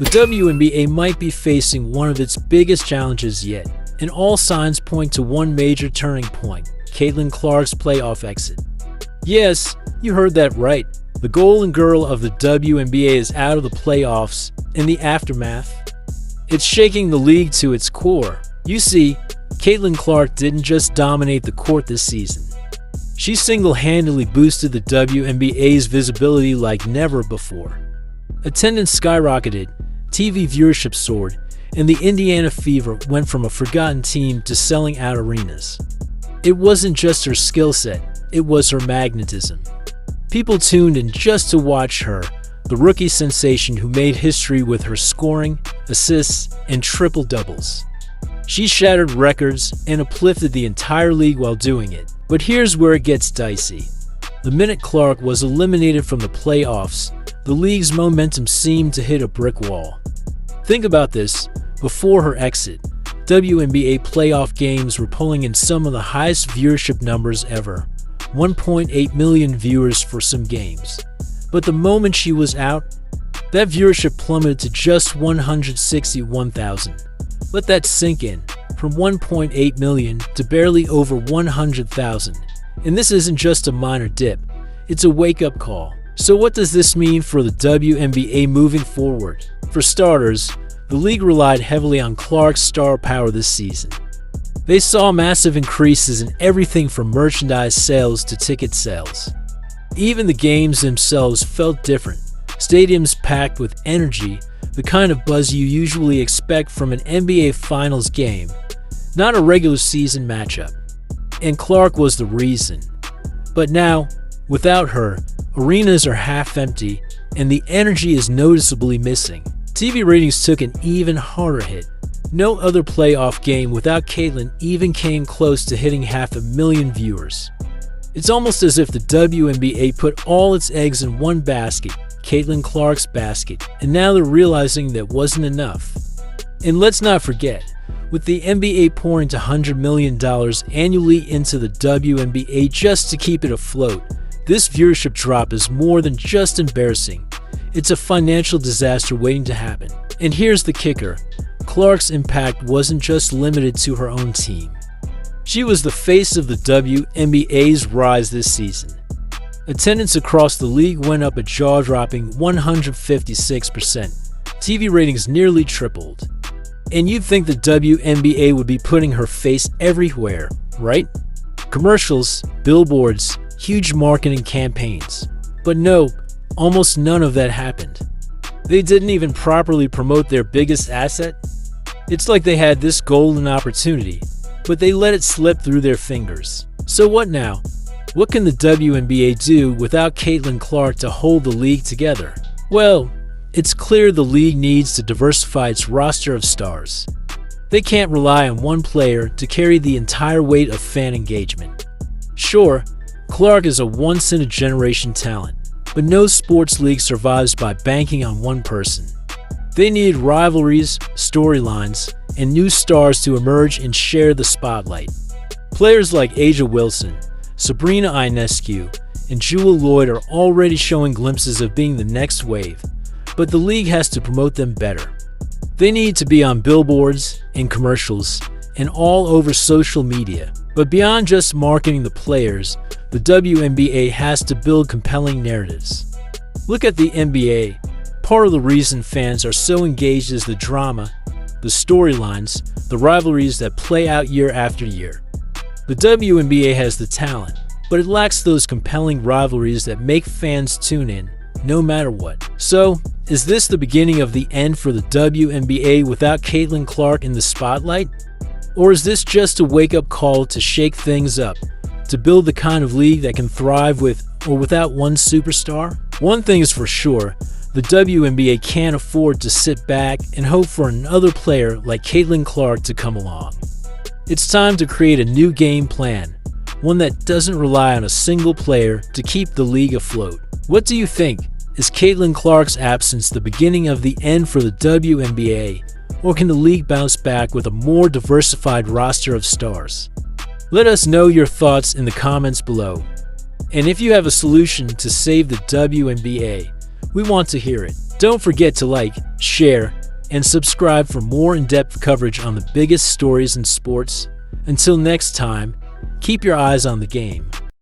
The WNBA might be facing one of its biggest challenges yet, and all signs point to one major turning point: Caitlin Clark's playoff exit. Yes, you heard that right. The golden girl of the WNBA is out of the playoffs. In the aftermath, it's shaking the league to its core. You see, Caitlin Clark didn't just dominate the court this season. She single-handedly boosted the WNBA's visibility like never before. Attendance skyrocketed, TV viewership soared, and the Indiana Fever went from a forgotten team to selling out arenas. It wasn't just her skill set, it was her magnetism. People tuned in just to watch her, the rookie sensation who made history with her scoring, assists, and triple-doubles. She shattered records and uplifted the entire league while doing it. But here's where it gets dicey. The minute Clark was eliminated from the playoffs, the league's momentum seemed to hit a brick wall. Think about this. Before her exit, WNBA playoff games were pulling in some of the highest viewership numbers ever, 1.8 million viewers for some games. But the moment she was out, that viewership plummeted to just 161,000. Let that sink in, from 1.8 million to barely over 100,000. And this isn't just a minor dip, it's a wake-up call. So what does this mean for the WNBA moving forward? For starters, the league relied heavily on Clark's star power this season. They saw massive increases in everything from merchandise sales to ticket sales. Even the games themselves felt different. Stadiums packed with energy, the kind of buzz you usually expect from an NBA Finals game, not a regular season matchup. And Clark was the reason. But now, without her, arenas are half empty and the energy is noticeably missing. TV ratings took an even harder hit. No other playoff game without Caitlin even came close to hitting 500,000 viewers. It's almost as if the WNBA put all its eggs in one basket, Caitlin Clark's basket, and now they're realizing that wasn't enough. And let's not forget, with the NBA pouring $100 million annually into the WNBA just to keep it afloat, this viewership drop is more than just embarrassing. It's a financial disaster waiting to happen. And here's the kicker. Clark's impact wasn't just limited to her own team. She was the face of the WNBA's rise this season. Attendance across the league went up a jaw-dropping 156%. TV ratings nearly tripled. And you'd think the WNBA would be putting her face everywhere, right? Commercials, billboards, huge marketing campaigns. But no, almost none of that happened. They didn't even properly promote their biggest asset. It's like they had this golden opportunity, but they let it slip through their fingers. So what now? What can the WNBA do without Caitlin Clark to hold the league together? Well, it's clear the league needs to diversify its roster of stars. They can't rely on one player to carry the entire weight of fan engagement. Sure, Clark is a once-in-a-generation talent, but no sports league survives by banking on one person. They need rivalries, storylines, and new stars to emerge and share the spotlight. Players like Aja Wilson, Sabrina Ionescu, and Jewel Lloyd are already showing glimpses of being the next wave, but the league has to promote them better. They need to be on billboards, in commercials, and all over social media. But beyond just marketing the players, the WNBA has to build compelling narratives. Look at the NBA. Part of the reason fans are so engaged is the drama, the storylines, the rivalries that play out year after year. The WNBA has the talent, but it lacks those compelling rivalries that make fans tune in, no matter what. So, is this the beginning of the end for the WNBA without Caitlin Clark in the spotlight? Or is this just a wake-up call to shake things up, to build the kind of league that can thrive with or without one superstar? One thing is for sure, the WNBA can't afford to sit back and hope for another player like Caitlin Clark to come along. It's time to create a new game plan, one that doesn't rely on a single player to keep the league afloat. What do you think? Is Caitlin Clark's absence the beginning of the end for the WNBA, or can the league bounce back with a more diversified roster of stars? Let us know your thoughts in the comments below. And if you have a solution to save the WNBA, we want to hear it. Don't forget to like, share, and subscribe for more in-depth coverage on the biggest stories in sports. Until next time, keep your eyes on the game.